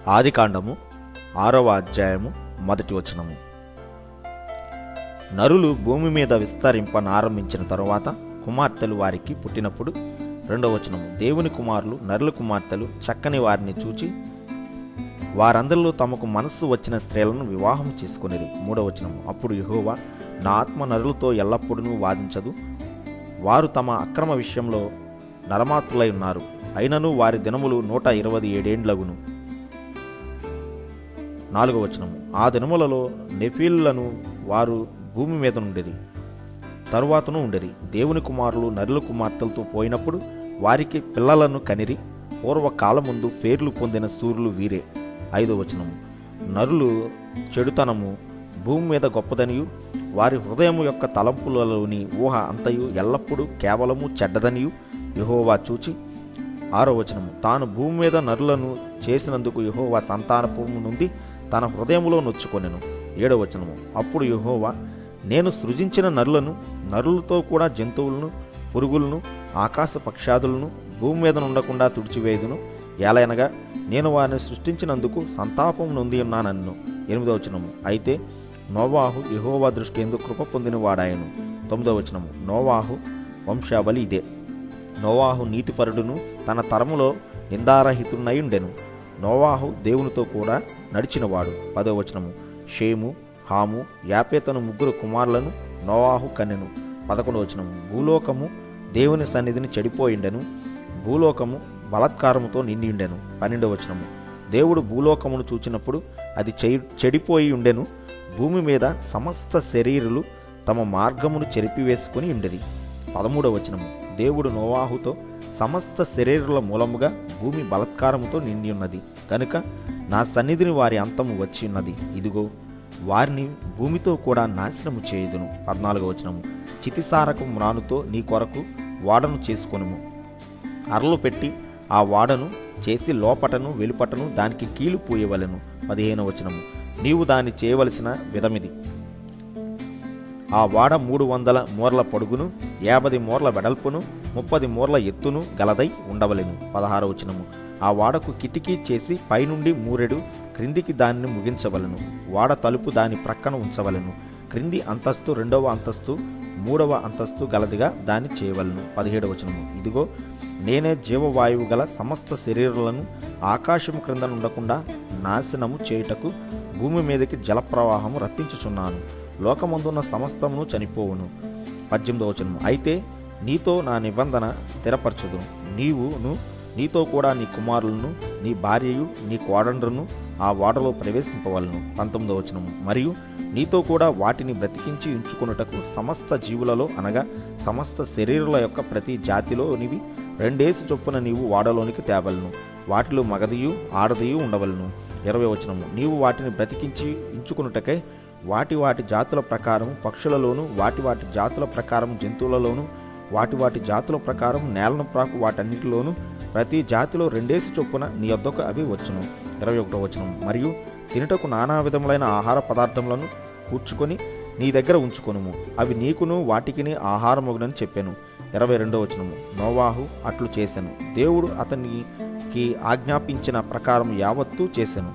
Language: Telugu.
ఆదికాండము 6వ అధ్యాయము 1వ వచనము. నరులు భూమి మీద విస్తరింపనారంభించిన తరువాత కుమార్తెలు వారికి పుట్టినప్పుడు 2వ వచనము. దేవుని కుమారులు నరుల కుమార్తెలు చక్కని వారిని చూచి వారందరిలో తమకు మనస్సు వచ్చిన స్త్రీలను వివాహం చేసుకొనిరి. 3వ వచనము. అప్పుడు యెహోవా, నా ఆత్మ నరులతో ఎల్లప్పుడూ వాదించదు, వారు తమ అక్రమ విషయంలో నరమాత్రులై ఉన్నారు, అయినను వారి దినములు 127 ఏండ్లగును. 4వ వచనము. ఆ దినములలో నెఫీలులను వారు భూమి మీద నుండిరి, తరువాతను ఉండిరి. దేవుని కుమారులు నరుల కుమార్తెలతో పోయినప్పుడు వారికి పిల్లలను కనిరి. పూర్వకాలముందు పేర్లు పొందిన సూర్యులు వీరే. 5వ వచనము. నరులు చెడుతనము భూమి మీద గొప్పదనియు వారి హృదయము యొక్క తలంపులలోని ఊహ అంతయు ఎల్లప్పుడూ కేవలము చెడ్డదనియు యెహోవా చూచి. 6వ వచనము. తాను భూమి మీద నరులను చేసినందుకు యెహోవా సంతానపు నుండి తన హృదయములో నొచ్చుకొనెను. 7వ వచనము. అప్పుడు యెహోవా, నేను సృజించిన నరులతో కూడా జంతువులను, పురుగులను, ఆకాశ పక్షాదులను భూమి మీద ఉండకుండా తుడిచివేయుదును. ఏలయనగా నేను వారిని సృష్టించినందుకు సంతాపం నొంది ఉన్నానన్ను. 8వ వచనము. అయితే నోవాహు యెహోవా దృష్టి ఎందుకు కృప పొందిన వాడాయను. 9వ వచనము. నోవాహు వంశావళి ఇదే. నోవాహు నీతిపరుడును తన తరములో నిందారహితునై ఉండెను. నోవాహు దేవునితో కూడా నడిచినవాడు. 10వ వచనము. షేము, హాము, యాపేతను 3 కుమారులను నోవాహు కన్నెను. 11వ వచనము. భూలోకము దేవుని సన్నిధిని చెడిపోయిండెను, భూలోకము బలాత్కారముతో నిండియుండెను. 12వ వచనము. దేవుడు భూలోకమును చూచినప్పుడు అది చెడిపోయి ఉండెను, భూమి మీద సమస్త శరీరులు తమ మార్గమును చెరిపివేసుకుని ఉండేది. 13వ వచనము. దేవుడు నోవాహుతో, సమస్త శరీరుల మూలముగా భూమి బలాత్కారముతో నిండి ఉన్నది కనుక నా సన్నిధిని వారి అంతము వచ్చి ఉన్నది, ఇదిగో వారిని భూమితో కూడా నాశనము చేయుదును. 14వ వచనము. చితిసారకం మ్రానుతో నీ కొరకు వాడను చేసుకొనుము, అరలు పెట్టి ఆ వాడను చేసి లోపటను వెలుపటను దానికి కీలు పూయవలెను. 15వ వచనము. నీవు దాన్ని చేయవలసిన విధమిది, ఆ వాడ 300 మూరల పొడుగును, 50 మూరల వెడల్పును, 30 మూరల ఎత్తును గలదై ఉండవలెను. 16వ వచనము. ఆ వాడకు కిటికీ చేసి పైనుండి మూరెడు క్రిందికి దానిని ముగించవలను, వాడ తలుపు దాని ప్రక్కన ఉంచవలెను. క్రింది అంతస్తు 2వ అంతస్తు 3వ అంతస్తు గలదిగా దాన్ని చేయవలను. 17వ వచనము. ఇదిగో నేనే జీవవాయువు గల సమస్త శరీరాలను ఆకాశము క్రింద ఉండకుండా నాశనము చేయుటకు భూమి మీదకి జలప్రవాహము రప్పించుచున్నాను, లోకమందున్న సమస్తమును చనిపోవును. 18వ వచనము. అయితే నీతో నా నిబంధన స్థిరపరచుదును, నీవును నీతో కూడా నీ కుమారులను, నీ భార్యయు, నీ కోడండ్రును ఆ వాడలో ప్రవేశింపవలను. 19వ వచనము. మరియు నీతో కూడా వాటిని బ్రతికించి ఉంచుకొనుటకు సమస్త జీవులలో అనగా సమస్త శరీరుల యొక్క ప్రతి జాతిలోనివి 2 ఏసు చొప్పున నీవు వాడలోనికి తేవలను, వాటిలో మగదియు ఆడదియు ఉండవలను. 20వ వచనము. నీవు వాటిని బ్రతికించి ఉంచుకొనుటకై వాటి జాతుల ప్రకారం పక్షులలోను, వాటి జాతుల ప్రకారం జంతువులలోను, వాటి జాతుల ప్రకారం నేలను ప్రాకు వాటన్నిటిలోను ప్రతి జాతిలో 2 ఏసు చొప్పున నీ యొద్దకు అవి వచ్చును. 21వ వచనం. మరియు తినుటకు నానా విధములైన ఆహార పదార్థములను కూర్చుకొని నీ దగ్గర ఉంచుకొనుము, అవి నీకును వాటికిని ఆహారమగునని చెప్పాను. 22వ వచనము. నోవాహు అట్లు చేసెను, దేవుడు అతనికి ఆజ్ఞాపించిన ప్రకారం యావత్తూ చేసెను.